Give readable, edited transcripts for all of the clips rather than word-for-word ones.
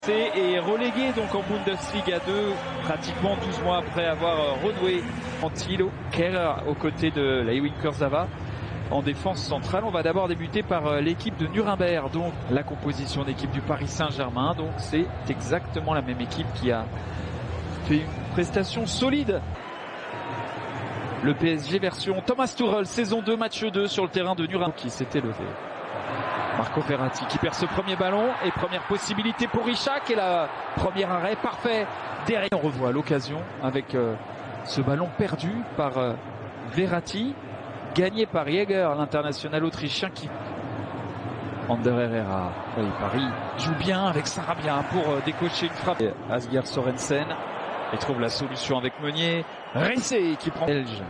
Et relégué donc en Bundesliga 2 pratiquement 12 mois après avoir renoué en Thilo Keller aux côtés de Lewin Kurzawa en défense centrale. On va d'abord débuter par l'équipe de Nuremberg, donc la composition d'équipe du Paris Saint-Germain. Donc c'est exactement la même équipe qui a fait une prestation solide. Le PSG version Thomas Tuchel, saison 2, match 2 sur le terrain de Nuremberg qui s'était levé. Marco Verratti qui perd ce premier ballon et première possibilité pour Ishak et la premier arrêt parfait derrière. On revoit l'occasion avec ce ballon perdu par Verratti, gagné par Jäger, l'international autrichien qui... Ander Herrera, oui, Paris joue bien avec Sarabia pour décocher une frappe. Asger Sorensen et trouve la solution avec Meunier. Ressé qui prend Belge.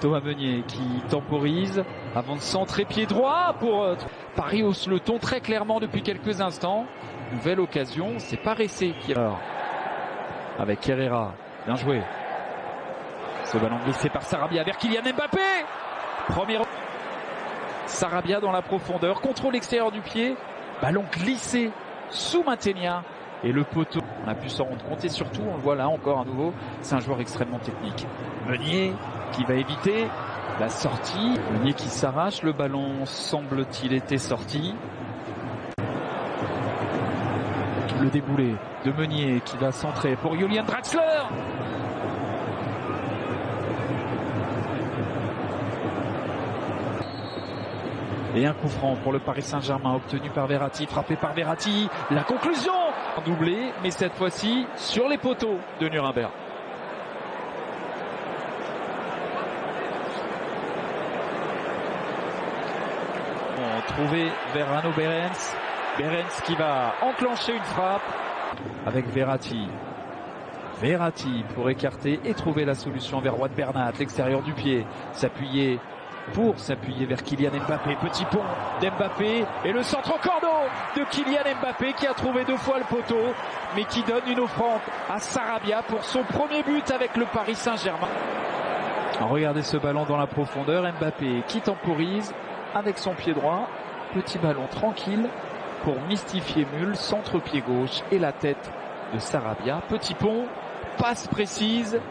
Thomas Meunier qui temporise avant de centrer pied droit pour Paris hausse le ton très clairement depuis quelques instants. Nouvelle occasion, c'est pas Ressé qui est avec Herrera. Bien joué. Ce ballon glissé par Sarabia vers Kylian Mbappé. Premier Sarabia dans la profondeur, contrôle extérieur du pied, ballon glissé sous Mategna et le poteau. On a pu s'en rendre compte et surtout on le voit là encore à nouveau, c'est un joueur extrêmement technique. Meunier qui va éviter la sortie, Meunier qui s'arrache, le ballon semble-t-il était sorti. Le déboulé de Meunier qui va centrer pour Julian Draxler. Et un coup franc pour le Paris Saint-Germain obtenu par Verratti, frappé par Verratti. La conclusion doublé, mais cette fois-ci sur les poteaux de Nuremberg. On trouvait vers Arnaud Behrens. Behrens qui va enclencher une frappe avec Verratti. Verratti pour écarter et trouver la solution vers Wout Bernat, l'extérieur du pied. S'appuyer vers Kylian Mbappé. Petit pont d'Mbappé et le centre au cordeau de Kylian Mbappé qui a trouvé 2 fois le poteau mais qui donne une offrande à Sarabia pour son premier but avec le Paris Saint-Germain. Regardez ce ballon dans la profondeur. Mbappé qui temporise avec son pied droit. Petit ballon tranquille pour mystifier Müll, centre pied gauche et la tête de Sarabia. Petit pont, passe précise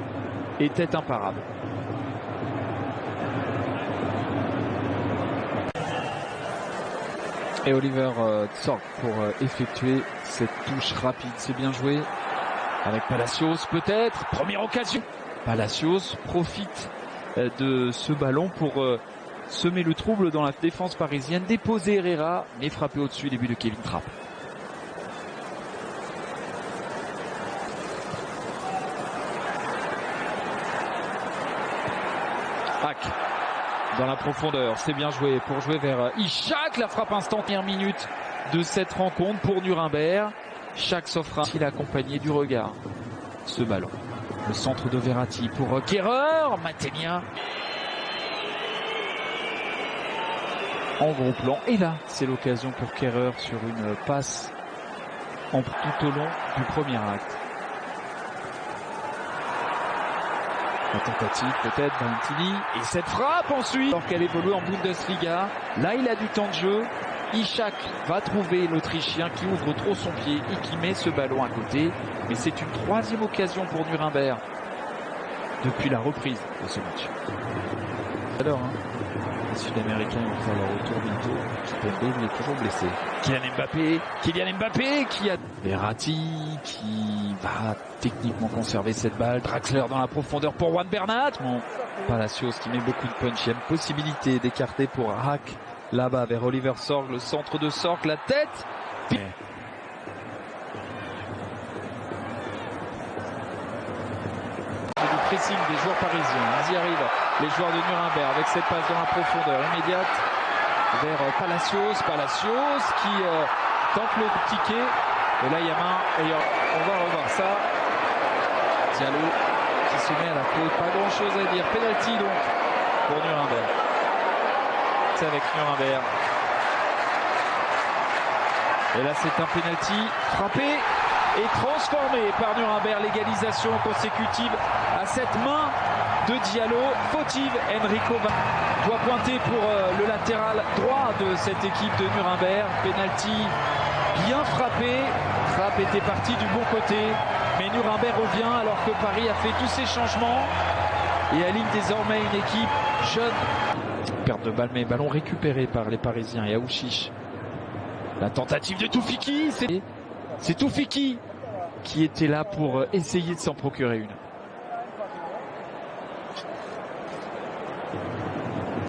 et tête imparable. Et Oliver Zorc pour effectuer cette touche rapide. C'est bien joué avec Palacios peut-être. Première occasion. Palacios profite de ce ballon pour semer le trouble dans la défense parisienne. Déposer Herrera mais frapper au-dessus. Début de Kevin Trapp. Hack. Dans la profondeur, c'est bien joué pour jouer vers Ishak. La frappe instantanée, minute de cette rencontre pour Nuremberg. Ishak s'offre il est accompagné du regard. Ce ballon. Le centre de Verratti pour Kehrer. Mategna. En gros plan. Et là, c'est l'occasion pour Kehrer sur une passe tout au long du premier acte. La tentative peut-être Valentini et cette frappe ensuite alors qu'elle évolue en Bundesliga. Là il a du temps de jeu. Ishak va trouver l'Autrichien qui ouvre trop son pied et qui met ce ballon à côté. Mais c'est une 3e occasion pour Nuremberg depuis la reprise de ce match. Alors les Sud-Américains vont faire leur retour bientôt. Kimpembe il est toujours blessé. Kylian Mbappé qui a Verratti qui va techniquement conserver cette balle. Draxler dans la profondeur pour Wout Bernat. Bon, Palacios qui met beaucoup de punch. Il y a une possibilité d'écarter pour Hack là-bas vers Oliver Zorc. Le centre de Zorc, la tête. Du pressing des joueurs parisiens. Ils y arrivent, les joueurs de Nuremberg, avec cette passe dans la profondeur immédiate vers Palacios qui tente le ticket. Et là il y a main, et on va revoir ça. Diallo qui se met à la faute, pas grand chose à dire. Penalty donc pour Nuremberg. C'est avec Nuremberg. Et là c'est un penalty frappé et transformé par Nuremberg. L'égalisation consécutive à cette main de Diallo. Fautive, Enrico doit pointer pour le latéral droit de cette équipe de Nuremberg. Penalty bien frappé, frappe était partie du bon côté, mais Nuremberg revient alors que Paris a fait tous ses changements et aligne désormais une équipe jeune. Perte de balle, mais ballon récupéré par les Parisiens et Aouchiche. La tentative de Toufiki, c'est Toufiki qui était là pour essayer de s'en procurer une.